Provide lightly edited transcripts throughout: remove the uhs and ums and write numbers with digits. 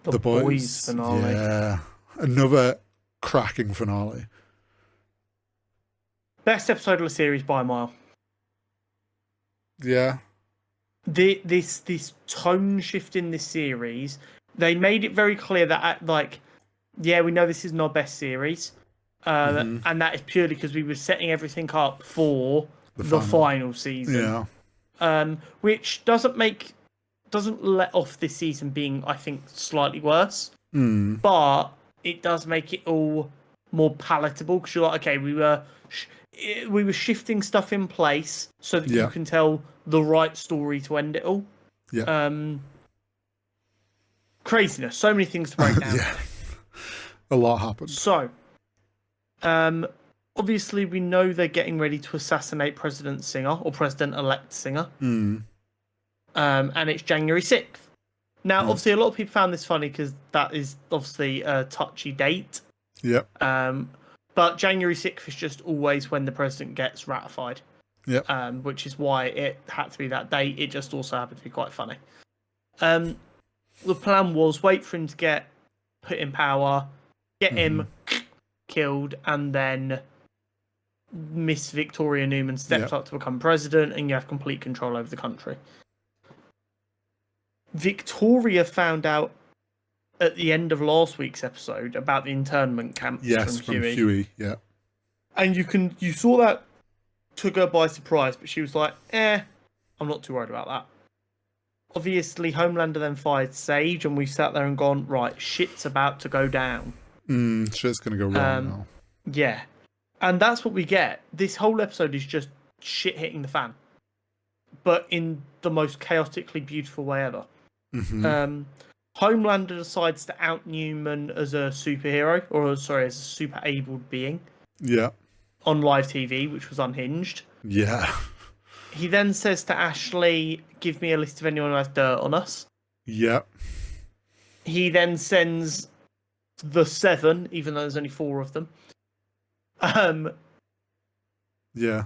The Boys finale. Yeah. Another cracking finale. Best episode of the series by a mile. Yeah. This tone shift in this series, they made it very clear that we know this isn't our best series, and that is purely because we were setting everything up for the final season. Yeah. Which doesn't let off this season being, I think, slightly worse, but it does make it all more palatable because you're like, okay, we were shifting stuff in place so that you can tell the right story to end it all. Yeah. Craziness. So many things to break down. Yeah. A lot happened. So, obviously we know they're getting ready to assassinate President Singer, or President-elect Singer. And it's January 6th. Now, obviously, a lot of people found this funny because that is obviously a touchy date. Yep. But January 6th is just always when the president gets ratified. Yep. Which is why it had to be that date. It just also happened to be quite funny. The plan was wait for him to get put in power, get him killed, and then Miss Victoria Newman steps up to become president, and you have complete control over the country. Victoria found out at the end of last week's episode about the internment camps from Huey. Yeah. And you saw that took her by surprise, but she was like, I'm not too worried about that. Obviously, Homelander then fired Sage, and we sat there and gone, right, shit's about to go down. Shit's going to go wrong now. Yeah. And that's what we get. This whole episode is just shit hitting the fan. But in the most chaotically beautiful way ever. Homelander decides to out Newman as a superhero, as a super abled being. Yeah. On live TV, which was unhinged. Yeah. He then says to Ashley, give me a list of anyone who has dirt on us. Yep. He then sends the 7, even though there's only 4 of them. Yeah.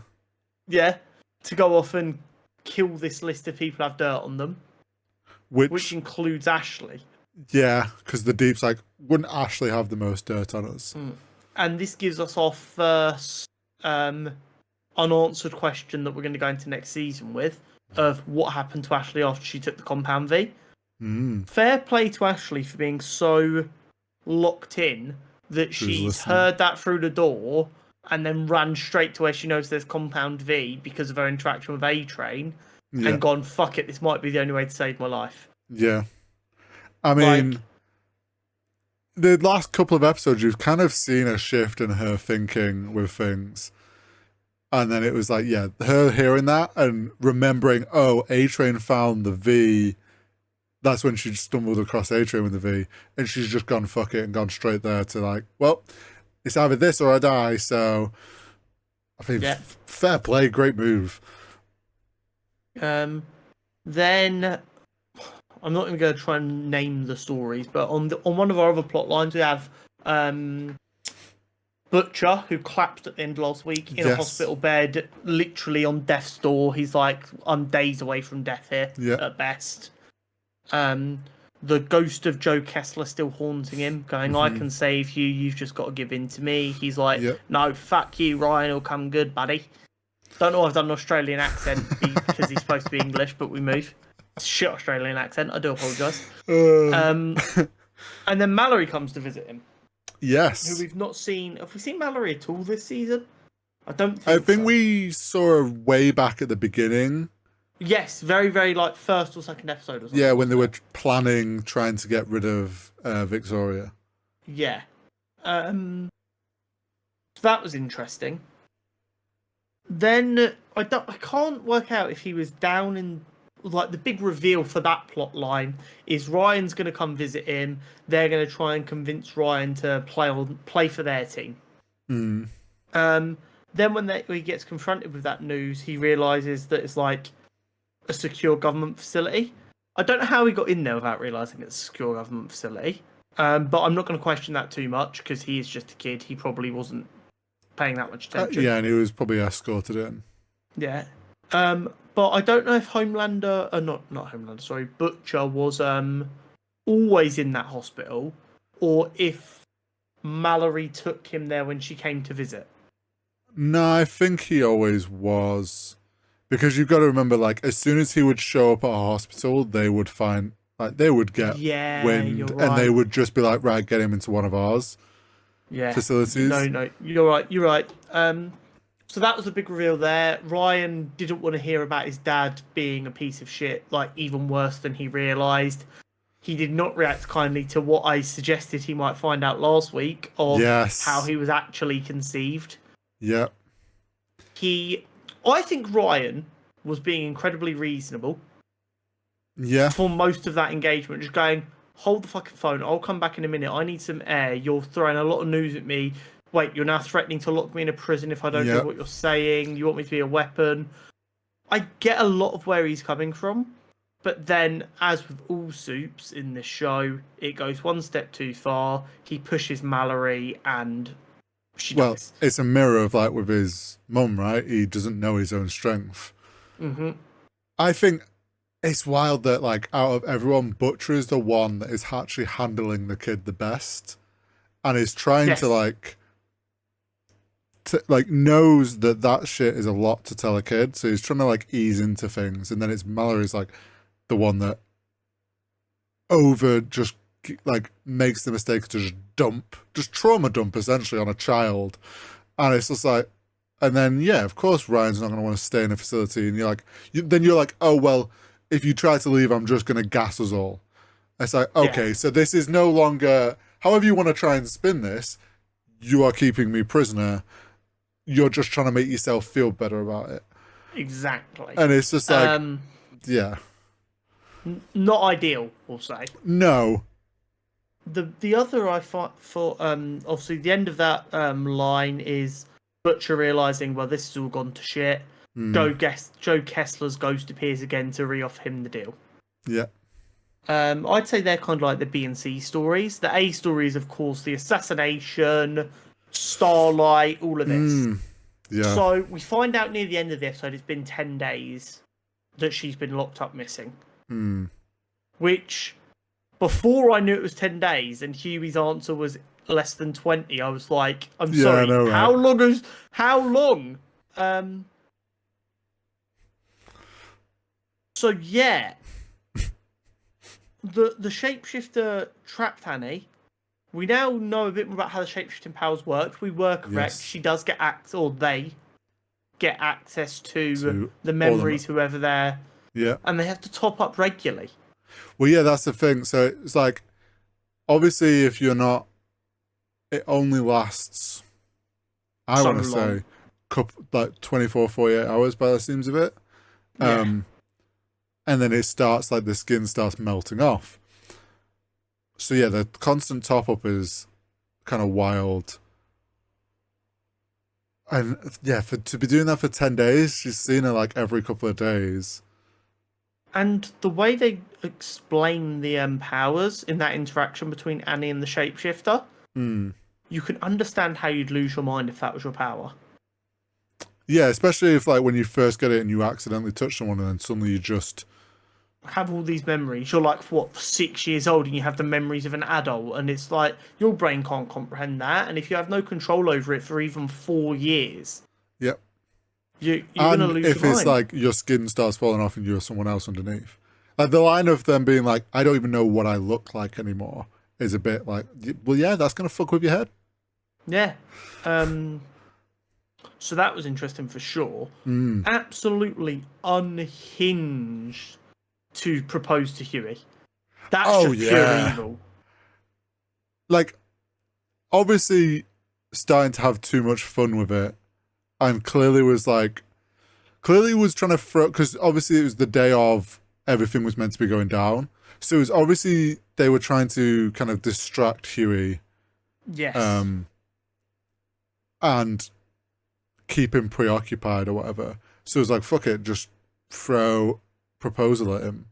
Yeah. To go off and kill this list of people who have dirt on them. Which includes Ashley. Yeah, because the Deep's like, wouldn't Ashley have the most dirt on us? And this gives us our first unanswered question that we're going to go into next season with, of what happened to Ashley after she took the Compound V. Fair play to Ashley for being so locked in that she's heard that through the door and then ran straight to where she knows there's Compound V because of her interaction with A-Train and gone, fuck it, this might be the only way to save my life. Yeah. I mean, the last couple of episodes, you've kind of seen a shift in her thinking with things. And then it was like, her hearing that and remembering, A-Train found the V. That's when she stumbled across A-Train with the V. And she's just gone, fuck it, and gone straight there to like, well, it's either this or I die. So, I think fair play, great move. Then, I'm not even going to try and name the stories, but on one of our other plot lines, we have Butcher, who collapsed at the end of last week in a hospital bed, literally on death's door. He's like, I'm days away from death here, at best. The ghost of Joe Kessler still haunting him, going, I can save you, you've just got to give in to me. He's like, no, fuck you, Ryan will come good, buddy. Don't know if I've done an Australian accent because he's supposed to be English, but we move. Shit Australian accent, I do apologise. And then Mallory comes to visit him. Yes. Who we've not seen. Have we seen Mallory at all this season? I don't think I think so. we saw her way back at the beginning. Yes, very, very like first or second episode or something. Yeah, when they were trying to get rid of Victoria. Yeah. So that was interesting. Then I can't work out if he was down in like the big reveal for that plot line is Ryan's going to come visit him. They're going to try and convince Ryan to play for their team. Then when he gets confronted with that news, he realizes that it's like a secure government facility. I don't know how he got in there without realizing it's a secure government facility. But I'm not going to question that too much because he is just a kid. He probably wasn't paying that much attention. Yeah, and he was probably escorted in. Yeah. But I don't know if Homelander, not Homelander, sorry, Butcher was always in that hospital, or if Mallory took him there when she came to visit. No, I think he always was. Because you've got to remember, like, as soon as he would show up at a hospital, they would find, like, they would get Yeah, you're wind, and they right. would just be like, right, get him into one of ours Yeah, facilities. no, you're right. You're right. So that was a big reveal there. Ryan didn't want to hear about his dad being a piece of shit, like even worse than he realised. He did not react kindly to what I suggested he might find out last week of how Yes. he was actually conceived. Yep. I think Ryan was being incredibly reasonable Yeah. for most of that engagement, just going, hold the fucking phone, I'll come back in a minute, I need some air, you're throwing a lot of news at me, wait, you're now threatening to lock me in a prison if I don't do Yep. what you're saying, you want me to be a weapon. I get a lot of where he's coming from, but then, as with all Supes in this show, it goes one step too far, he pushes Mallory, and she dies. It's a mirror of, like, with his mum, right? He doesn't know his own strength. Mm-hmm. I think it's wild that, like, out of everyone, Butcher is the one that is actually handling the kid the best, and is trying Yes. to like knows that shit is a lot to tell a kid, so he's trying to, like, ease into things, and then it's Mallory's, like, the one that just like makes the mistake to just trauma dump essentially on a child, and it's just like, and then yeah, of course Ryan's not going to want to stay in a facility, and then you're like, oh well, if you try to leave, I'm just going to gas us all. It's like, okay, so this is no longer, however you want to try and spin this, you are keeping me prisoner. You're just trying to make yourself feel better about it. Exactly. And it's just like, yeah. Not ideal, we'll say. No. The other I thought, obviously the end of that line is Butcher realizing, well, this has all gone to shit. Joe Kessler's ghost appears again to re-off him the deal. Yeah. I'd say they're kind of like the B and C stories. The A story is, of course, the assassination, Starlight, all of this. Yeah. So we find out near the end of the episode, it's been 10 days that she's been locked up missing. Which, before I knew it was 10 days and Huey's answer was less than 20, I was like, I'm sorry, I know, right? How long? So yeah, the shapeshifter trapped Annie. We now know a bit more about how the shapeshifting powers work. We were correct. Yes. She does get they get access to the memories, whoever they're. Yeah. And they have to top up regularly. Well, yeah, that's the thing. So it's like, obviously, if you're not, it only lasts, I want to say, like 24, 48 hours by the seams of it. And then it starts, like, the skin starts melting off. So yeah, the constant top up is kind of wild. And yeah, to be doing that for 10 days, she's seen her like every couple of days. And the way they explain the powers in that interaction between Annie and the shapeshifter, you can understand how you'd lose your mind if that was your power. Yeah, especially if, like, when you first get it and you accidentally touch someone and then suddenly you just have all these memories. You're like, what, 6 years old and you have the memories of an adult, and it's like your brain can't comprehend that. And if you have no control over it for even 4 years, yep, you're gonna lose if your it's mind. like your skin starts falling off and you're someone else underneath, like the line of them being like, I don't even know what I look like anymore, is a bit like, well, yeah, that's gonna fuck with your head. Yeah. So that was interesting for sure. Absolutely unhinged to propose to Huey. That's just pure evil. Like, obviously starting to have too much fun with it, and clearly was trying to throw, because obviously it was the day of everything was meant to be going down, so it was obviously they were trying to kind of distract Huey, and keep him preoccupied or whatever. So it was like, fuck it, just throw proposal at him.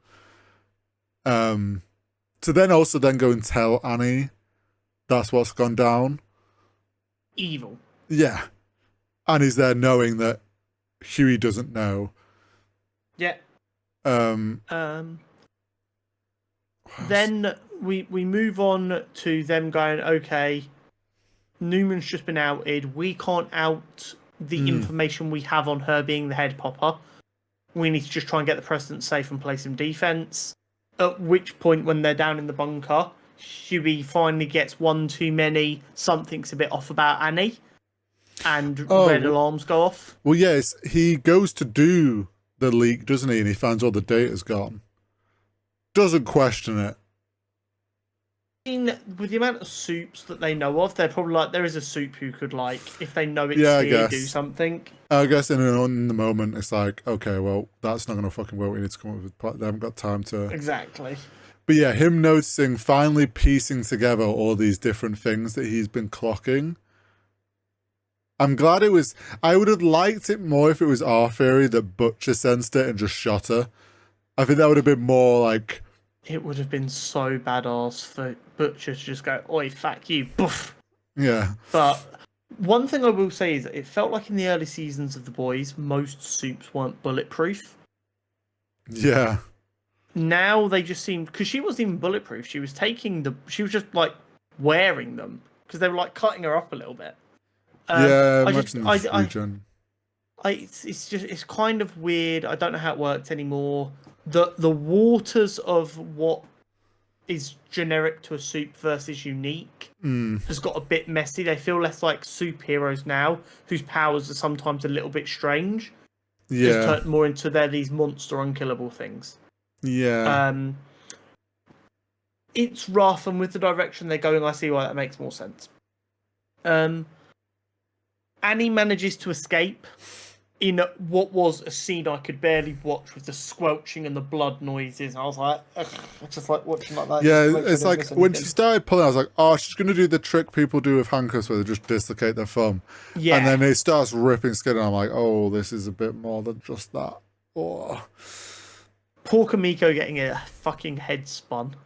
To then also then go and tell Annie that's what's gone down. Evil. Yeah. Annie's there knowing that Huey doesn't know. Yeah. Then we move on to them going, okay, Newman's just been outed. We can't out the information we have on her being the head popper. We need to just try and get the president safe and play some defense. At which point, when they're down in the bunker, Huey finally gets one too many. Something's a bit off about Annie, and red alarms go off. Well, yes, he goes to do the leak, doesn't he? And he finds all the data's gone. Doesn't question it. With the amount of soups that they know of, they're probably like, there is a soup who could, like, if they know it's here, do something. I guess in the moment, it's like, okay, well, that's not going to fucking work. We need to come up with a plan. They haven't got time to... Exactly. But yeah, him noticing, finally piecing together all these different things that he's been clocking. I'm glad it was... I would have liked it more if it was our theory that Butcher sensed it and just shot her. I think that would have been more like... It would have been so badass for Butcher to just go, oi, fuck you, boof. Yeah. But one thing I will say is that it felt like in the early seasons of The Boys, most soups weren't bulletproof. Yeah. Now they just seemed... Because she wasn't even bulletproof. She was she was just, like, wearing them. Because they were, like, cutting her up a little bit. It's kind of weird. I don't know how it works anymore. The waters of what is generic to a soup versus unique has got a bit messy. They feel less like superheroes now, whose powers are sometimes a little bit strange. Yeah. Just turn more into these monster unkillable things. Yeah. It's rough, and with the direction they're going, I see why that makes more sense. Annie manages to escape in what was a scene I could barely watch with the squelching and the blood noises. I was like, ugh, just like watching like that. Yeah, it's like when she started pulling, I was like, oh, she's going to do the trick people do with handcuffs where they just dislocate their thumb. Yeah. And then it starts ripping skin, and I'm like, oh, this is a bit more than just that. Oh. Poor Kamiko getting a fucking head spun.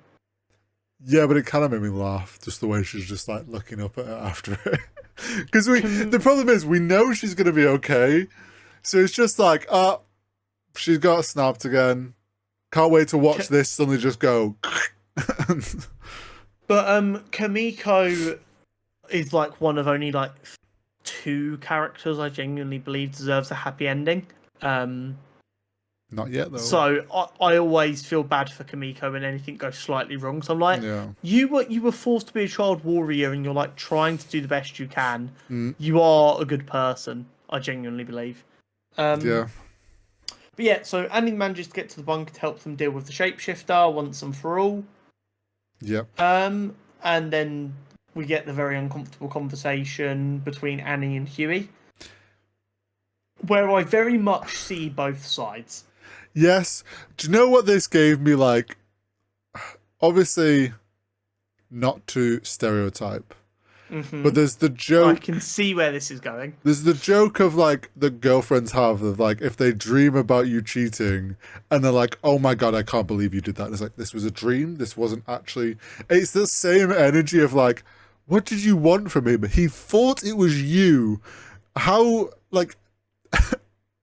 Yeah, but it kind of made me laugh, just the way she's just like looking up at her after it. Because the problem is, we know she's going to be okay. So it's just like, she's got snapped again. Can't wait to watch this suddenly just go. But Kamiko is like one of only like 2 characters I genuinely believe deserves a happy ending. Not yet though. So I always feel bad for Kamiko when anything goes slightly wrong. So I'm like, you were forced to be a child warrior, and you're like trying to do the best you can. You are a good person, I genuinely believe. Yeah. But yeah, so Annie manages to get to the bunker to help them deal with the shapeshifter once and for all. Yep. And then we get the very uncomfortable conversation between Annie and Huey, where I very much see both sides. Yes. Do you know what this gave me? Like, obviously, not to stereotype. But there's the joke. I can see where this is going. There's the joke of like the girlfriends have of like if they dream about you cheating and they're like, oh my god, I can't believe you did that. And it's like, this was a dream. This wasn't actually. It's the same energy of like, what did you want from him? He thought it was you. How, like,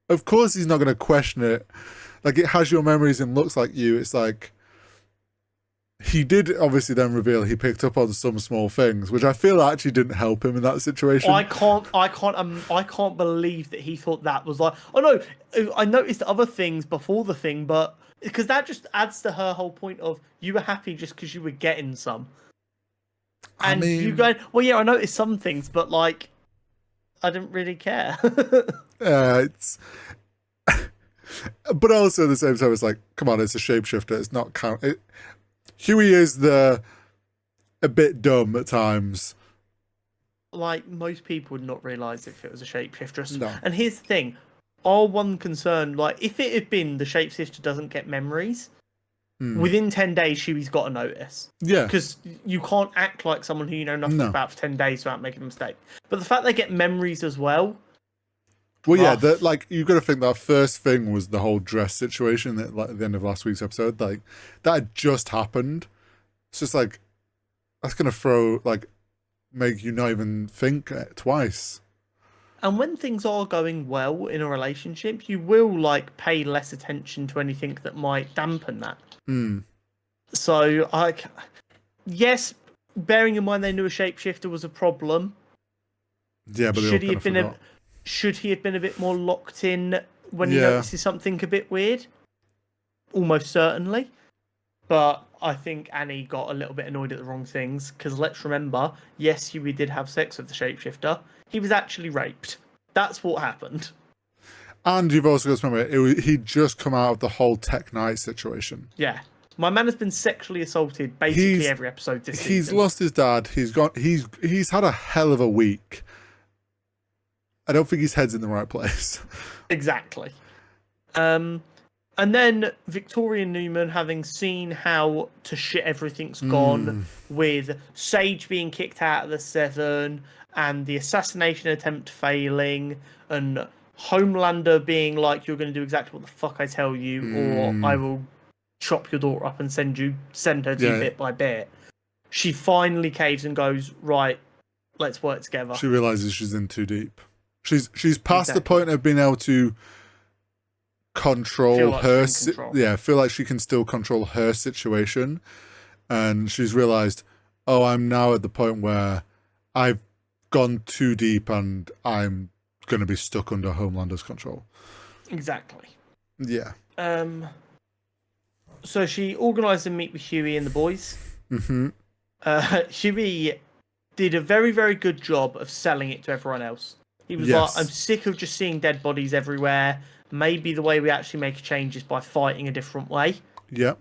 of course he's not going to question it. Like, it has your memories and looks like you. It's like, he did obviously then reveal he picked up on some small things, which I feel actually didn't help him in that situation. I can't believe that he thought that was like, oh no, I noticed other things before the thing, but because that just adds to her whole point of you were happy just because you were getting some. And I mean, you going, well, yeah, I noticed some things, but like, I didn't really care. It's. But also at the same time, it's like, come on, it's a shapeshifter. It's not count. Huey is a bit dumb at times. Like, most people would not realise if it was a shapeshifter. No. And here's the thing. Our one concern, like, if it had been the shapeshifter doesn't get memories, within 10 days, Huey's got a notice. Yeah. Because you can't act like someone who you know nothing about for 10 days without making a mistake. But the fact they get memories as well... Well, yeah, like, you've got to think that first thing was the whole dress situation that, like, at the end of last week's episode. Like, that had just happened. It's just like, that's going to make you not even think twice. And when things are going well in a relationship, you will, like, pay less attention to anything that might dampen that. So, Yes, bearing in mind they knew a shapeshifter was a problem. Yeah, but should he have been should he have been a bit more locked in when he notices something a bit weird? Almost certainly. But I think Annie got a little bit annoyed at the wrong things, because let's remember, yes, Huey did have sex with the shapeshifter. He was actually raped. That's what happened. And you've also got to remember, he'd just come out of the whole Tech Knight situation. Yeah. My man has been sexually assaulted basically every episode this season. He's lost his dad. He's had a hell of a week. I don't think his head's in the right place. Exactly. And then Victoria Newman, having seen how to shit everything's gone, with Sage being kicked out of the Seven, and the assassination attempt failing, and Homelander being like, you're going to do exactly what the fuck I tell you, or I will chop your daughter up and send her to you bit by bit. She finally caves and goes, right, let's work together. She realizes she's in too deep. She's past the point of being able to control her. Feel like she can still control her situation, and she's realized, oh, I'm now at the point where I've gone too deep and I'm going to be stuck under Homelander's control. Exactly. Yeah. So she organised a meet with Huey and the boys. Mm-hmm. Huey did a very, very good job of selling it to everyone else. He was like, I'm sick of just seeing dead bodies everywhere. Maybe the way we actually make a change is by fighting a different way. Yep.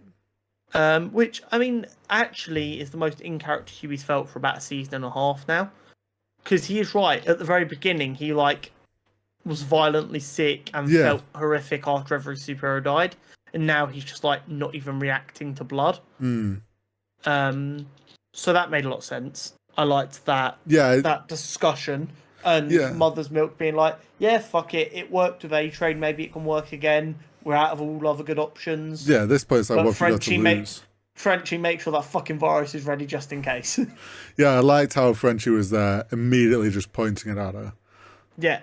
Which, I mean, actually is the most in-character Huey's felt for about a season and a half now. Because he is right. At the very beginning, he, was violently sick and felt horrific after every superhero died. And now he's just, not even reacting to blood. So that made a lot of sense. I liked that. Yeah. That discussion. And Mother's Milk being like, yeah, fuck it. It worked with A-Train. Maybe it can work again. We're out of all other good options. Yeah, this place like what Frenchie you got to lose. Frenchie makes sure that fucking virus is ready just in case. Yeah, I liked how Frenchie was there, immediately just pointing it at her. Yeah.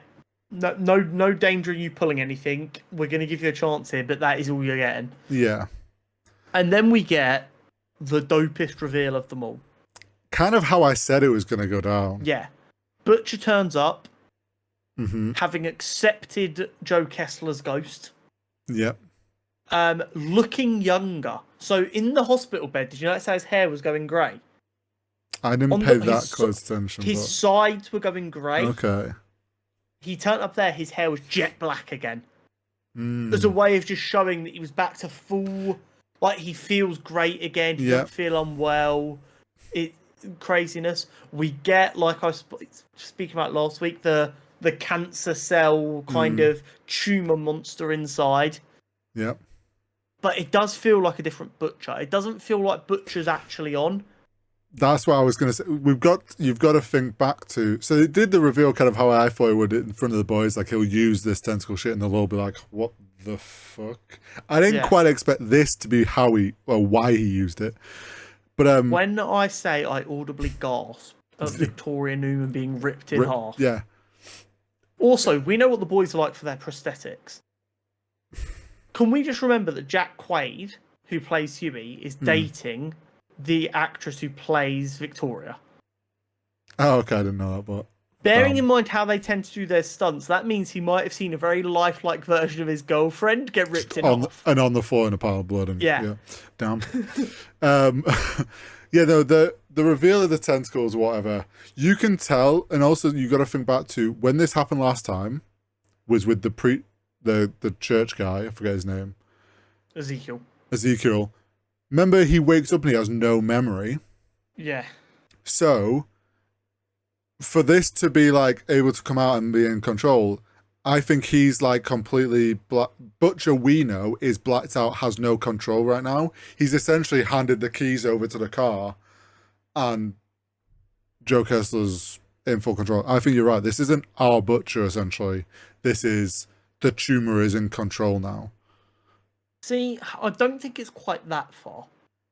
No danger in you pulling anything. We're going to give you a chance here, but that is all you're getting. Yeah. And then we get the dopest reveal of them all. Kind of how I said it was going to go down. Yeah. Butcher turns up, having accepted Joe Kessler's ghost. Yep. Looking younger. So in the hospital bed, did you notice how his hair was going grey? I didn't pay that close attention. His sides were going grey. Okay. He turned up there, his hair was jet black again. As a way of just showing that he was back to full, he feels great again. He doesn't feel unwell. Craziness. We get, like I was speaking about last week, the cancer cell kind of tumor monster inside. Yep. But it does feel like a different Butcher. It doesn't feel like Butcher's actually on. That's what I was going to say. You've got to think back to. So they did the reveal kind of how I thought it would in front of the boys. Like, he'll use this tentacle shit, and they'll all be like, "What the fuck?" I didn't quite expect this to be why he used it. But when I say I audibly gasp at Victoria Newman being ripped in half. Yeah. Also, we know what the boys are like for their prosthetics. Can we just remember that Jack Quaid, who plays Huey, is dating the actress who plays Victoria? Oh, okay, I didn't know that, but... Bearing in mind how they tend to do their stunts, that means he might have seen a very lifelike version of his girlfriend get ripped in half. And on the floor in a pile of blood. And, yeah. Damn. The reveal of the tentacles, whatever, you can tell, and also you got to think back to when this happened last time, was with the church guy, I forget his name. Ezekiel. Remember, he wakes up and he has no memory. Yeah. So, for this to be able to come out and be in control, I think he's completely Butcher, we know, is blacked out, has no control right now. He's essentially handed the keys over to the car, and Joe Kessler's in full control. I think you're right. This isn't our Butcher, essentially. This is the tumor is in control now. See, I don't think it's quite that far.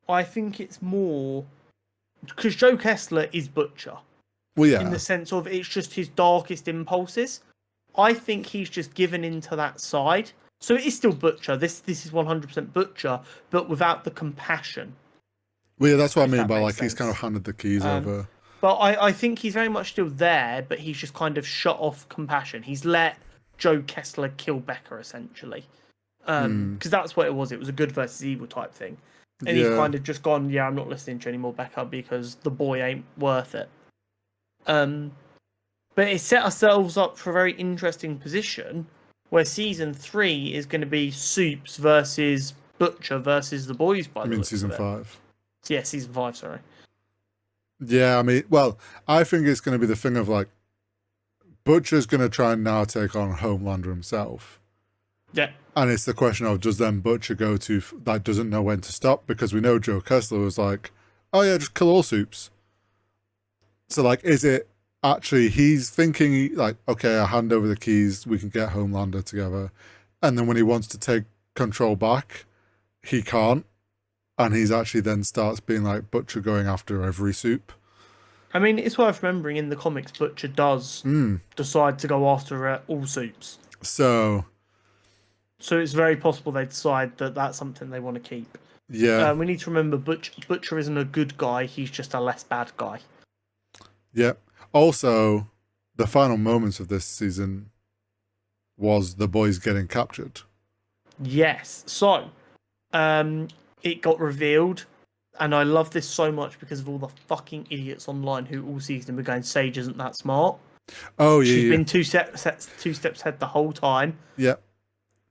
I think it's more because Joe Kessler is Butcher. Well, yeah. In the sense of it's just his darkest impulses. I think he's just given into that side. So it is still Butcher. This is 100% Butcher, but without the compassion. Well, yeah, that's what I if mean that by makes like he's kind of sense. handed the keys over. But I think he's very much still there, but he's just kind of shut off compassion. He's let Joe Kessler kill Becca, essentially. Because that's what it was. It was a good versus evil type thing. And he's Yeah. kind of just gone, yeah, I'm not listening to you anymore, Becca, because the boy ain't worth it. But it set ourselves up for a very interesting position where season 3 is going to be Soups versus Butcher versus the boys by I the mean, looks season of it. 5. Yeah, season 5, sorry. Yeah, I mean, well, I think it's going to be the thing of like Butcher's going to try and now take on Homelander himself. Yeah. And it's the question of, does then Butcher go to, like, doesn't know when to stop? Because we know Joe Kessler was like, oh yeah, just kill all Soups. So, like, is it actually, he's thinking, like, okay, I hand over the keys, we can get Homelander together. And then when he wants to take control back, he can't. And he's actually then starts being like Butcher going after every Soup. I mean, it's worth remembering in the comics, Butcher does decide to go after all Soups. So it's very possible they decide that that's something they want to keep. yeah. We need to remember Butcher isn't a good guy, he's just a less bad guy. Yeah. Also, the final moments of this season was the boys getting captured. Yes. So, it got revealed, and I love this so much because of all the fucking idiots online who all season were going, Sage isn't that smart. Oh, yeah. She's been two steps ahead the whole time. Yeah.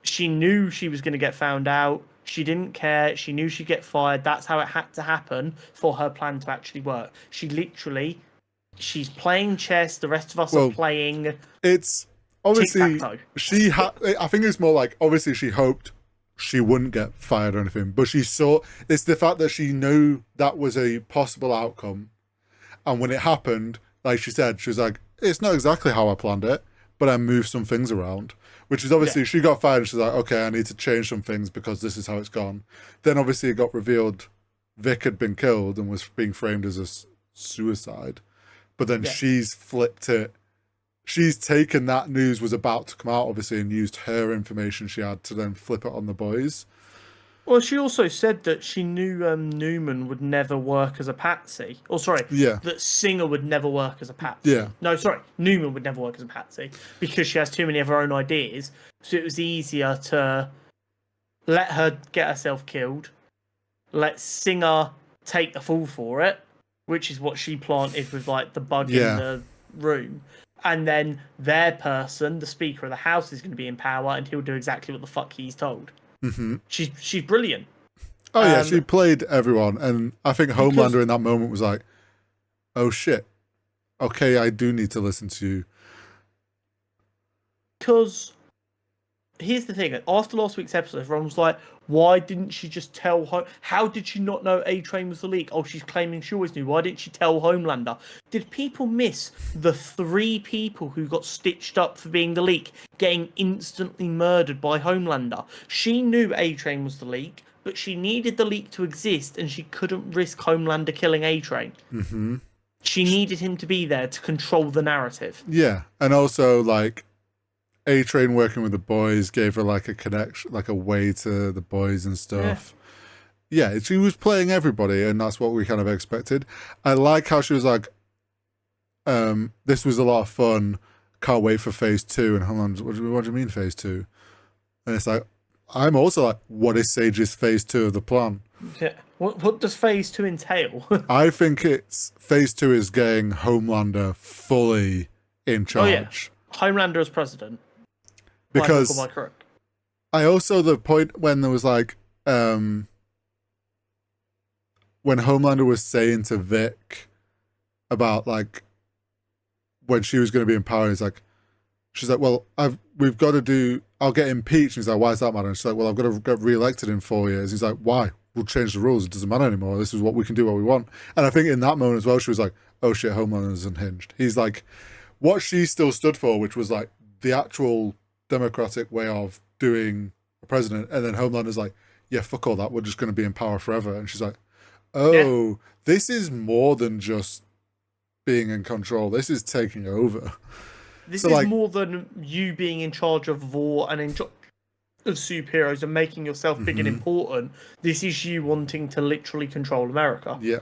She knew she was going to get found out. She didn't care. She knew she'd get fired. That's how it had to happen for her plan to actually work. She's playing chess. The rest of us are playing. It's obviously tic-tac-toe. I think it's more like obviously she hoped she wouldn't get fired or anything, but she saw it's the fact that she knew that was a possible outcome, and when it happened, like she said, she was like, "It's not exactly how I planned it, but I moved some things around." Which is obviously she got fired and she's like, okay, I need to change some things because this is how it's gone. Then obviously it got revealed Vic had been killed and was being framed as a suicide. But then she's flipped it. She's taken that news was about to come out, obviously, and used her information she had to then flip it on the boys. Well, she also said that she knew Newman would never work as a patsy. That Singer would never work as a patsy. Yeah. No, sorry, Newman would never work as a patsy because she has too many of her own ideas. So it was easier to let her get herself killed, let Singer take the fall for it, which is what she planted with like the bug in the room. And then their person, the Speaker of the House, is going to be in power and he'll do exactly what the fuck he's told. Mm-hmm. She's brilliant. Oh yeah, she played everyone, and I think Homelander in that moment was like, "Oh shit, okay, I do need to listen to you." Because here's the thing: after last week's episode, everyone was like, "Why didn't she just tell How did she not know A-Train was the leak? Oh, she's claiming she always knew. Why didn't she tell Homelander?" Did people miss the 3 people who got stitched up for being the leak getting instantly murdered by Homelander? She knew A-Train was the leak, but she needed the leak to exist, and she couldn't risk Homelander killing A-Train. Mm-hmm. She needed him to be there to control the narrative. Yeah, and also like A-Train working with the boys gave her like a connection, like a way to the boys and stuff. Yeah, she was playing everybody, and that's what we kind of expected. I like how she was like, this was a lot of fun. Can't wait for phase 2. And Homeland, what do you mean phase 2? And it's like, I'm also like, what is Sage's phase 2 of the plan? Yeah. What does phase 2 entail? I think it's phase 2 is getting Homelander fully in charge. Oh, yeah. Homelander as president. Because I also, the point when there was like, when Homelander was saying to Vic about like, when she was going to be in power, he's like, she's like, well, we've got to do, I'll get impeached. And he's like, why is that matter? And she's like, well, I've got to get re-elected in 4 years. He's like, why? We'll change the rules. It doesn't matter anymore. This is what we can do what we want. And I think in that moment as well, she was like, oh shit, Homelander's unhinged. He's like, what she still stood for, which was like the actual democratic way of doing a president. And then Homelander's like, yeah, fuck all that. We're just going to be in power forever. And she's like, oh, this is more than just being in control. This is taking over. This is like, more than you being in charge of Vought and of superheroes and making yourself big and important. This is you wanting to literally control America. Yeah.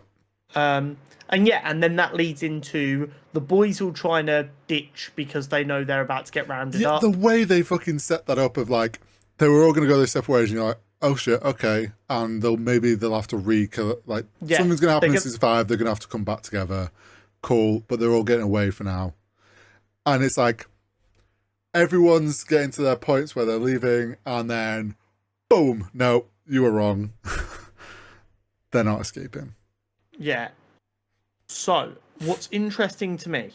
And then that leads into the boys all trying to ditch because they know they're about to get rounded up. The way they fucking set that up of like, they were all going to go their separate ways, and you're like, oh shit, okay. And they'll have to something's going to happen in season 5, they're going to have to come back together. Cool, but they're all getting away for now. And it's like, everyone's getting to their points where they're leaving, and then, boom, no, you were wrong. They're not escaping. Yeah. So, what's interesting to me,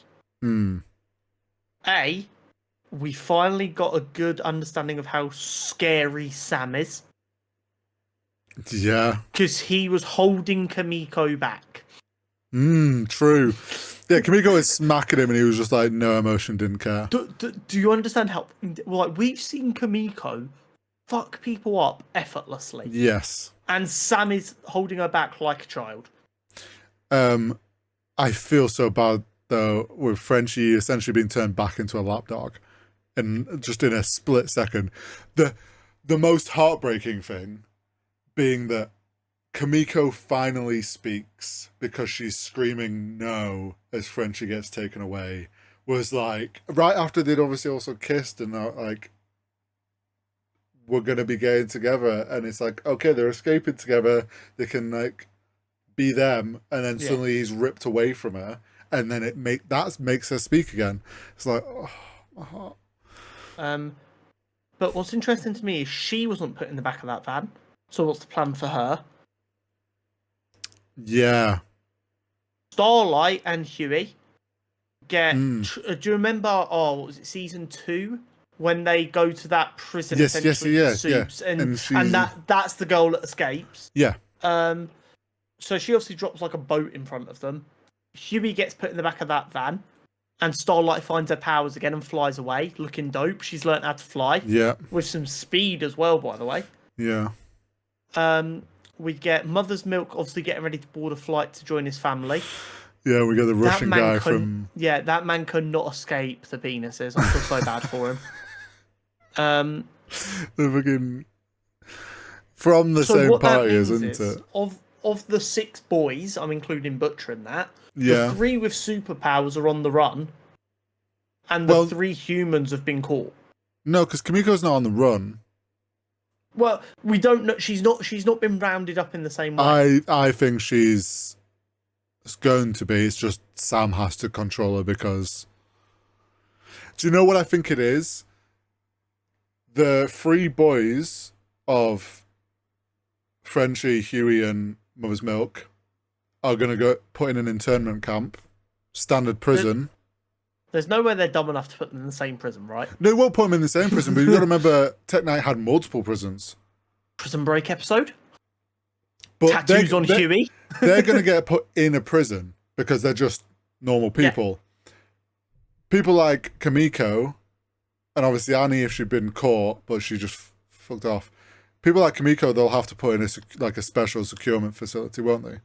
A, we finally got a good understanding of how scary Sam is. Yeah. Because he was holding Kimiko back. True. Yeah, Kimiko was smacking him and he was just like, no emotion, didn't care. Do you understand how... Like, we've seen Kimiko fuck people up effortlessly. Yes. And Sam is holding her back like a child. I feel so bad, though, with Frenchie essentially being turned back into a lapdog. And just in a split second. The most heartbreaking thing being that Kimiko finally speaks because she's screaming no as Frenchie gets taken away, was like, right after they'd obviously also kissed and like, we're going to be getting together. And it's like, okay, they're escaping together. They can like be them. And then suddenly he's ripped away from her. And then that makes her speak again. It's like, oh, my heart. But what's interesting to me is she wasn't put in the back of that van. So what's the plan for her? Yeah. Starlight and Huey get... do you remember, what was it, season 2? When they go to that prison essentially for Supes. And that's the girl that escapes. Yeah. So she obviously drops like a boat in front of them. Huey gets put in the back of that van. And Starlight finds her powers again and flies away, looking dope. She's learnt how to fly. Yeah. With some speed as well, by the way. Yeah. We get Mother's Milk obviously getting ready to board a flight to join his family. Yeah, we got the Russian guy from... Yeah, that man could not escape the penises. I feel so bad for him. The fucking... From the same party, isn't it? Of the 6 boys, I'm including Butcher in that, yeah. The 3 with superpowers are on the run, and the 3 humans have been caught. No, because Kimiko's not on the run. Well, we don't know. She's not been rounded up in the same way. I think she's going to be. It's just Sam has to control her because... Do you know what I think it is? The 3 boys of Frenchie, Huey, and Mother's Milk are going to go put in an internment camp, standard prison. There's no way they're dumb enough to put them in the same prison, right? No, they won't put them in the same prison, but you've got to remember Tech Knight had multiple prisons. Prison Break episode? But tattoos on Huey? They're going to get put in a prison because they're just normal people. Yeah. People like Kimiko, and obviously Annie if she'd been caught, but she just fucked off. People like Kimiko, they'll have to put in a special securement facility, won't they?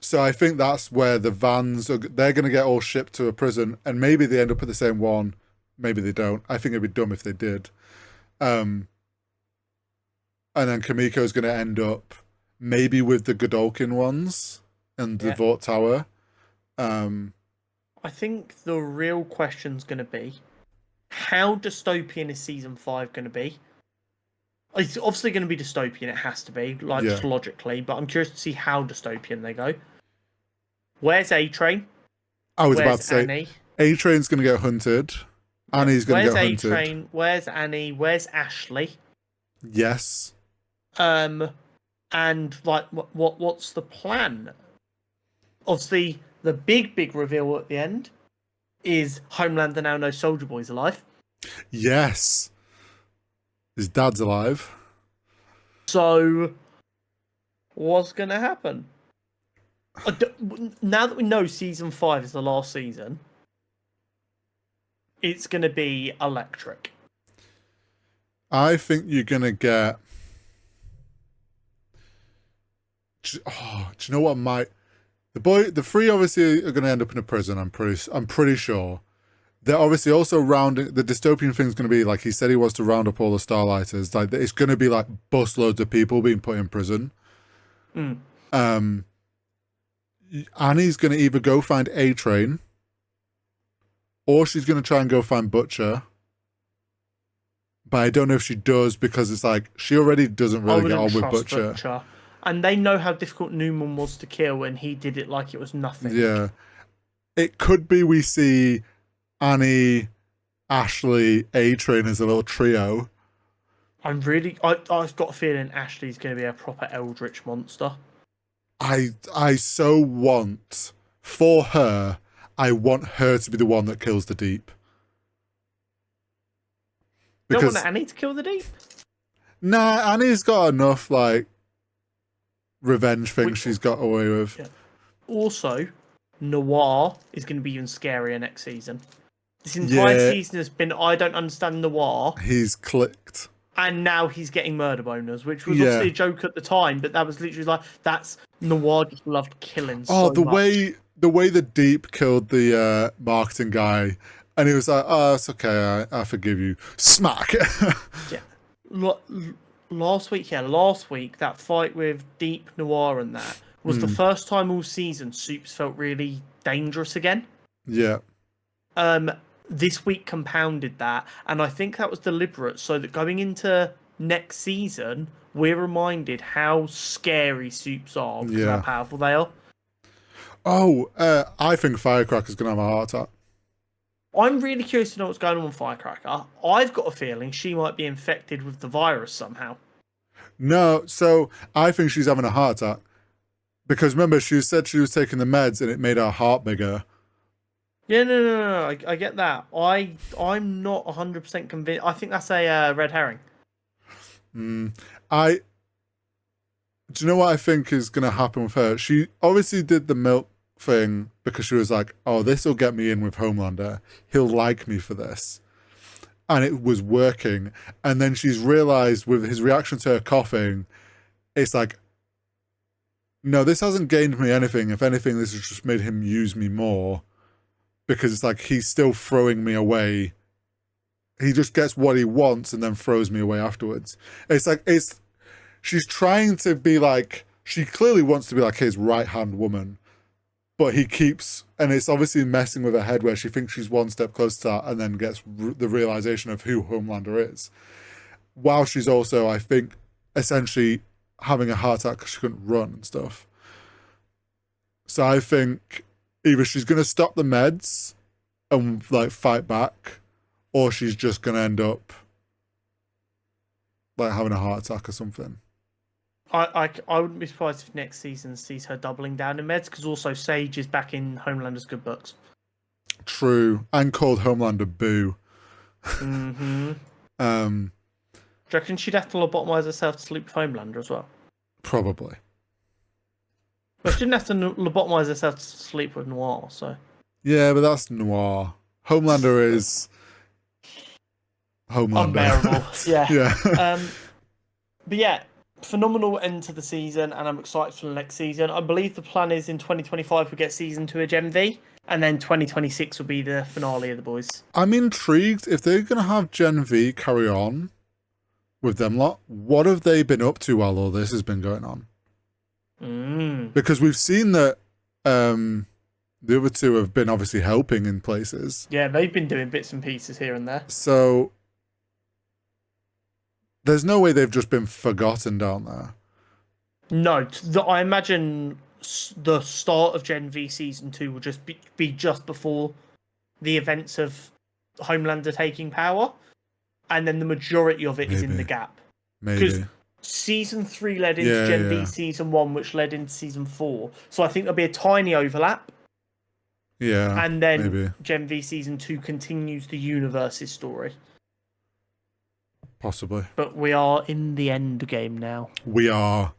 So I think that's where the vans they're going to get all shipped to a prison, and maybe they end up at the same one, maybe they don't. I think it'd be dumb if they did. And then Kimiko's going to end up maybe with the Godolkin ones and the Vought Tower. I think the real question's going to be, how dystopian is season 5 going to be? It's obviously going to be dystopian, it has to be, just logically, but I'm curious to see how dystopian they go. Where's A-Train? I was about to say, Annie? A-Train's going to get hunted. Annie's going to get hunted. Where's A-Train? Where's Annie? Where's Ashley? Yes. And what's the plan? Obviously, the big reveal at the end is Homelander now knows Soldier Boy's alive. Yes. His dad's alive. So, what's going to happen? Now that we know season 5 is the last season, it's going to be electric. I think you're going to get... do you know what the 3 obviously are going to end up in a prison, I'm pretty sure. they're obviously also rounding the dystopian thing's going to be like he said he wants to round up all the Starlighters. Like it's going to be like busloads of people being put in prison. Annie's going to either go find A-Train, or she's going to try and go find Butcher. But I don't know if she does, because it's like she already doesn't really get on with Butcher. And they know how difficult Newman was to kill, and he did it like it was nothing. Yeah. It could be we see Annie, Ashley, A-Train as a little trio. I've got a feeling Ashley's going to be a proper eldritch monster. I so want, for her, I want her to be the one that kills the Deep. You don't want Annie to kill the Deep? Nah, Annie's got enough, like, revenge things she's got away with. Yeah. Also, Noir is going to be even scarier next season. This entire season has been, I don't understand Noir. He's clicked. And now he's getting murder boners, which was obviously a joke at the time, but that was literally like, that's Noir just loved killing so much. The way the Deep killed the marketing guy, and he was like, oh, it's okay, I forgive you. Smack! Yeah. Last week, that fight with Deep, Noir and that was the first time all season Supes felt really dangerous again. Yeah. This week compounded that, and I think that was deliberate, so that going into next season, we're reminded how scary Supes are, because how powerful they are. Oh, I think Firecracker's going to have a heart attack. I'm really curious to know what's going on with Firecracker. I've got a feeling she might be infected with the virus somehow. No, so I think she's having a heart attack. Because remember, she said she was taking the meds and it made her heart bigger. Yeah, no. I get that. I'm not 100% convinced. I think that's a red herring. Do you know what I think is going to happen with her? She obviously did the milk thing because she was like, oh, this will get me in with Homelander. He'll like me for this. And it was working. And then she's realized with his reaction to her coughing, it's like, no, this hasn't gained me anything. If anything, this has just made him use me more. Because it's like he's still throwing me away. He just gets what he wants and then throws me away afterwards. It's like, she's trying to be like, she clearly wants to be like his right-hand woman. But he keeps, and it's obviously messing with her head where she thinks she's one step closer to that and then gets the realization of who Homelander is. While she's also, I think, essentially having a heart attack because she couldn't run and stuff. So I think either she's going to stop the meds and like fight back, or she's just going to end up like having a heart attack or something. I wouldn't be surprised if next season sees her doubling down in meds, because also Sage is back in Homelander's good books. True, and called Homelander Boo. Mm-hmm. Do you reckon she'd have to lobotomize herself to sleep with Homelander as well? Probably. But she didn't have to lobotomize herself to sleep with Noir, so... Yeah, but that's Noir. Homelander is... Homelander. Unbearable, yeah. Yeah. But yeah, phenomenal end to the season, and I'm excited for the next season. I believe the plan is in 2025 we get season 2 of Gen V, and then 2026 will be the finale of The Boys. I'm intrigued if they're going to have Gen V carry on with them lot. What have they been up to while all this has been going on? Because we've seen that the other two have been obviously helping in places. Yeah, they've been doing bits and pieces here and there. So there's no way they've just been forgotten down there. No, I imagine the start of Gen V Season 2 will just be just before the events of Homelander taking power, and then the majority of it is in the gap. Maybe. Season 3 led into Gen V Season 1, which led into Season 4. So I think there'll be a tiny overlap. Yeah. And then maybe. Gen V Season 2 continues the universe's story. Possibly. But we are in the end game now. We are.